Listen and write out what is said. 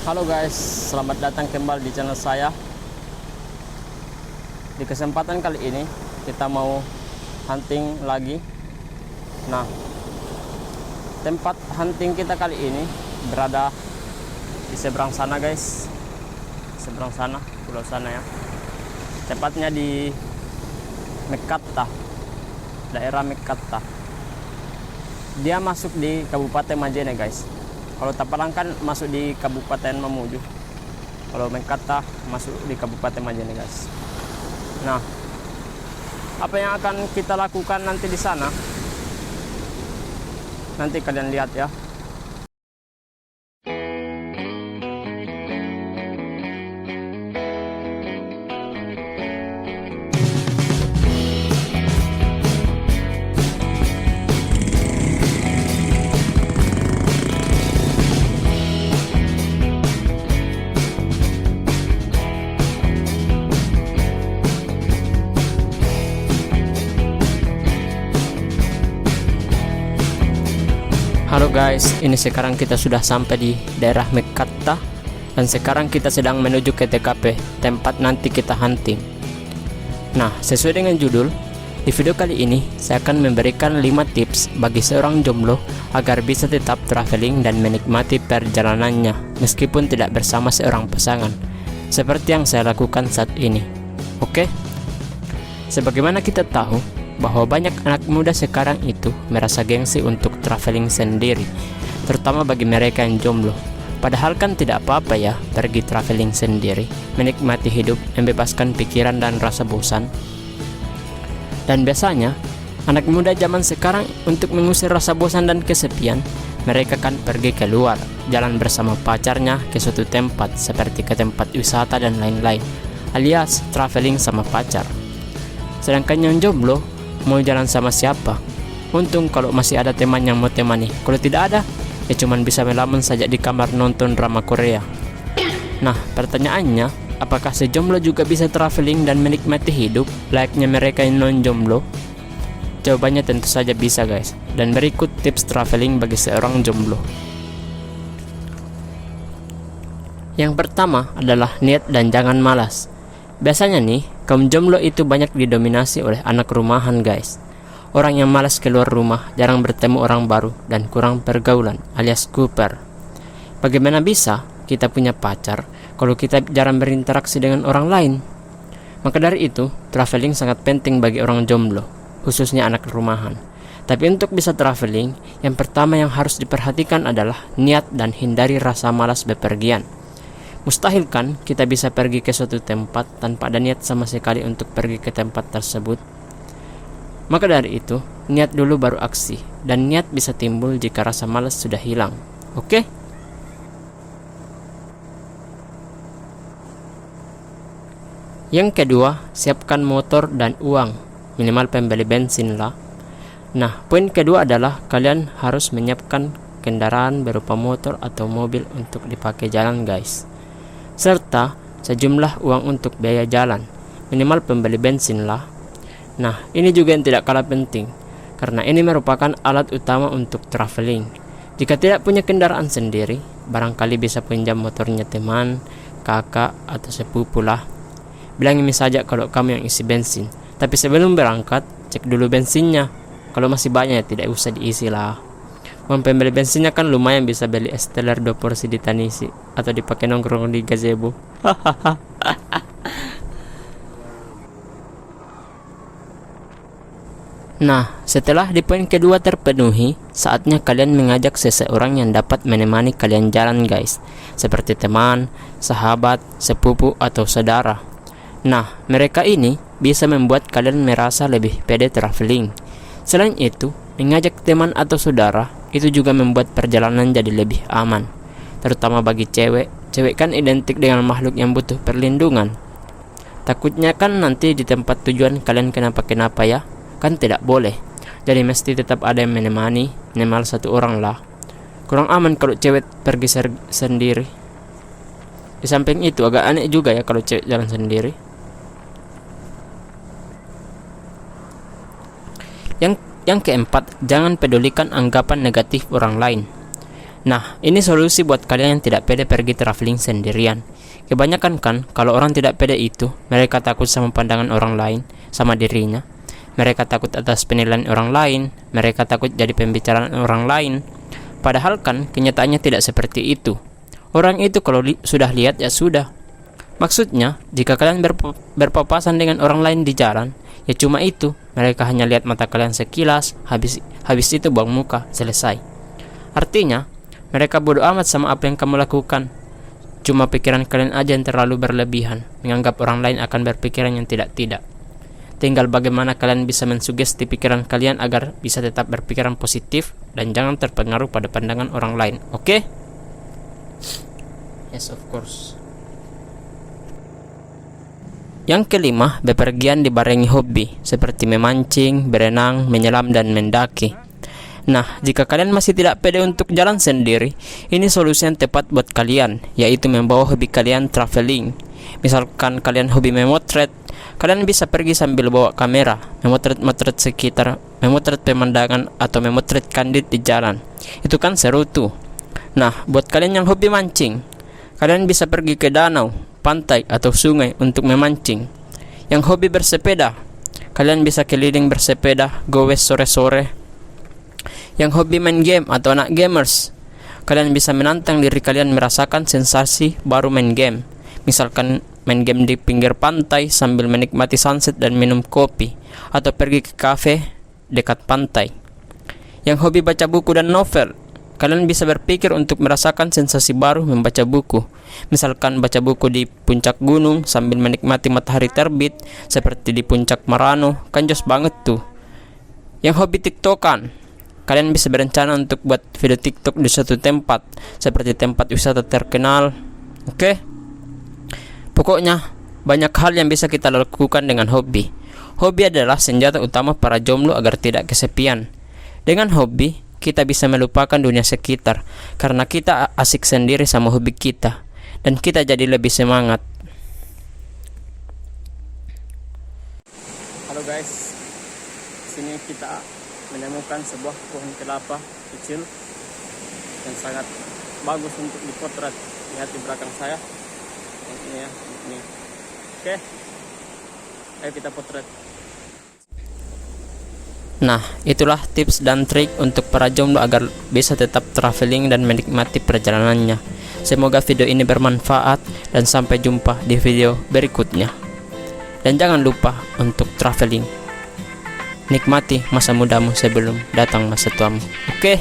Halo guys, selamat datang kembali di channel saya. Di kesempatan kali ini kita mau hunting lagi. Nah, tempat hunting kita kali ini berada di seberang sana guys. Seberang sana, pulau sana ya. Tepatnya di Mekatta, daerah Mekatta. Dia masuk di Kabupaten Majene guys. Kalau Tapalang kan masuk di Kabupaten Mamuju. Kalau Mekatta masuk di Kabupaten Majene guys. Nah, apa yang akan kita lakukan nanti di sana? Nanti kalian lihat ya. Halo guys, ini sekarang kita sudah sampai di daerah Mekatta dan sekarang kita sedang menuju ke TKP, tempat nanti kita hunting. Nah, sesuai dengan judul, di video kali ini saya akan memberikan 5 tips bagi seorang jomblo agar bisa tetap traveling dan menikmati perjalanannya meskipun tidak bersama seorang pasangan, seperti yang saya lakukan saat ini. Oke? Sebagaimana kita tahu bahwa banyak anak muda sekarang itu merasa gengsi untuk traveling sendiri, terutama bagi mereka yang jomblo. Padahal kan tidak apa-apa ya pergi traveling sendiri, menikmati hidup, membebaskan pikiran dan rasa bosan. Dan biasanya, anak muda zaman sekarang untuk mengusir rasa bosan dan kesepian, mereka kan pergi keluar, jalan bersama pacarnya ke suatu tempat seperti ke tempat wisata dan lain-lain, alias traveling sama pacar. Sedangkan yang jomblo mau jalan sama siapa? Untung kalau masih ada teman yang mau temani. Kalau tidak ada, ya cuman bisa melamun saja di kamar nonton drama Korea. Nah, pertanyaannya, apakah sejomblo juga bisa traveling dan menikmati hidup layaknya mereka yang non-jomblo? Jawabannya tentu saja bisa guys. Dan berikut tips traveling bagi seorang jomblo. Yang pertama adalah niat dan jangan malas. Biasanya nih, kaum jomblo itu banyak didominasi oleh anak rumahan guys. Orang yang malas keluar rumah, jarang bertemu orang baru, dan kurang pergaulan alias kuper. Bagaimana bisa kita punya pacar kalau kita jarang berinteraksi dengan orang lain? Maka dari itu, traveling sangat penting bagi orang jomblo, khususnya anak rumahan. Tapi untuk bisa traveling, yang pertama yang harus diperhatikan adalah niat dan hindari rasa malas bepergian. Mustahil kan kita bisa pergi ke suatu tempat tanpa ada niat sama sekali untuk pergi ke tempat tersebut? Maka dari itu, niat dulu baru aksi, dan niat bisa timbul jika rasa malas sudah hilang. Oke? Yang kedua, siapkan motor dan uang, minimal pembeli bensin lah. Nah, poin kedua adalah kalian harus menyiapkan kendaraan berupa motor atau mobil untuk dipakai jalan guys, serta sejumlah uang untuk biaya jalan, minimal pembeli bensin lah. Nah, ini juga yang tidak kalah penting, karena ini merupakan alat utama untuk traveling. Jika tidak punya kendaraan sendiri, barangkali bisa pinjam motornya teman, kakak, atau sepupu lah. Bilangin saja kalau kamu yang isi bensin, tapi sebelum berangkat, cek dulu bensinnya. Kalau masih banyak, tidak usah diisi lah. Uang pembeli bensinnya kan lumayan, bisa beli es teler 2 porsi di Tanisi atau dipakai nongkrong di gazebo. Nah, setelah di poin kedua terpenuhi, saatnya kalian mengajak seseorang yang dapat menemani kalian jalan guys, seperti teman, sahabat, sepupu, atau saudara. Nah, mereka ini bisa membuat kalian merasa lebih pede traveling. Selain itu, mengajak teman atau saudara itu juga membuat perjalanan jadi lebih aman, terutama bagi cewek. Cewek kan identik dengan makhluk yang butuh perlindungan. Takutnya kan nanti di tempat tujuan kalian kenapa-kenapa ya, kan tidak boleh. Jadi mesti tetap ada yang menemani, minimal 1 orang lah. Kurang aman kalau cewek pergi sendiri. Di samping itu agak aneh juga ya kalau cewek jalan sendiri. Yang keempat, jangan pedulikan anggapan negatif orang lain. Nah, ini solusi buat kalian yang tidak pede pergi traveling sendirian. Kebanyakan kan, kalau orang tidak pede itu, mereka takut sama pandangan orang lain, sama dirinya. Mereka takut atas penilaian orang lain, mereka takut jadi pembicaraan orang lain. Padahal kan, kenyataannya tidak seperti itu. Orang itu kalau sudah lihat ya sudah. Maksudnya, jika kalian berpapasan dengan orang lain di jalan, ya cuma itu, mereka hanya lihat mata kalian sekilas, habis itu buang muka, selesai. Artinya, mereka bodoh amat sama apa yang kamu lakukan. Cuma pikiran kalian aja yang terlalu berlebihan, menganggap orang lain akan berpikiran yang tidak-tidak. Tinggal bagaimana kalian bisa mensugesti pikiran kalian agar bisa tetap berpikiran positif dan jangan terpengaruh pada pandangan orang lain, oke? Yes, of course. Yang kelima, bepergian dibarengi hobi, seperti memancing, berenang, menyelam, dan mendaki. Nah, jika kalian masih tidak pede untuk jalan sendiri, ini solusi yang tepat buat kalian, yaitu membawa hobi kalian traveling. Misalkan kalian hobi memotret, kalian bisa pergi sambil bawa kamera, memotret sekitar, memotret pemandangan, atau memotret kandid di jalan. Itu kan seru tuh. Nah, buat kalian yang hobi mancing, kalian bisa pergi ke danau, pantai, atau sungai untuk memancing. Yang hobi bersepeda, kalian bisa keliling bersepeda, goes sore-sore. Yang hobi main game atau anak gamers, kalian bisa menantang diri kalian merasakan sensasi baru main game. Misalkan main game di pinggir pantai sambil menikmati sunset dan minum kopi, atau pergi ke kafe dekat pantai. Yang hobi baca buku dan novel, kalian bisa berpikir untuk merasakan sensasi baru membaca buku. Misalkan baca buku di puncak gunung sambil menikmati matahari terbit seperti di puncak Marano, kan jos banget tuh. Yang hobi tiktokan, kalian bisa berencana untuk buat video TikTok di suatu tempat, seperti tempat wisata terkenal. Oke? Pokoknya, banyak hal yang bisa kita lakukan dengan hobi. Hobi adalah senjata utama para jomblo agar tidak kesepian. Dengan hobi, kita bisa melupakan dunia sekitar, karena kita asik sendiri sama hobi kita, dan kita jadi lebih semangat. Halo guys, sini kita menemukan sebuah pohon kelapa kecil yang sangat bagus untuk dipotret. Lihat di belakang saya, ini ya, ini. Oke, ayo kita potret. Nah, itulah tips dan trik untuk para jomblo agar bisa tetap traveling dan menikmati perjalanannya. Semoga video ini bermanfaat dan sampai jumpa di video berikutnya. Dan jangan lupa untuk traveling. Nikmati masa mudamu sebelum datang masa tuamu. Oke?